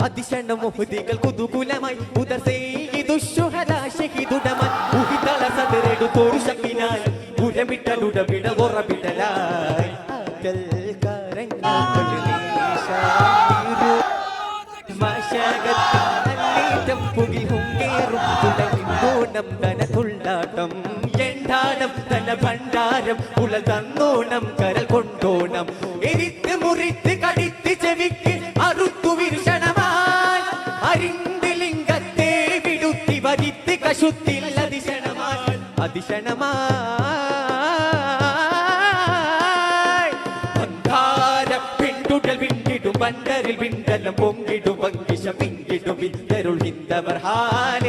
അതിശണം മുഹുദികൾ കുതുകുലമായി ഉദർസേഹിതുഷുഹദാശഹിതുടമൻ ഉഹിതള സദരെടുത്തോരു ശക്തിനാൽ ഉരമിട്ടലുടവിട ഉറവിടലായി ും എണ്ടാടം തന ഭണ്ഡാരം ഉള തന്നോണം കരൽ കൊണ്ടോണം എരിത്ത് മുറിത്ത് കടിത്ത് ചെവിക്ക് അറുത്തു വിരുഷണമായി അരിന്ത് ലിംഗത്തെ വിടുത്തി വരിത്ത് കശുത്തിൽ അതിശണമായി പിണ്ടുടൽ വിണ്ടിടും ബണ്ടരിൽ വിണ്ടലം പൊങ്കിടും വങ്കിശം പിങ്കിടും വിത്തരുൾ ഹിന്ദവർഹാൻ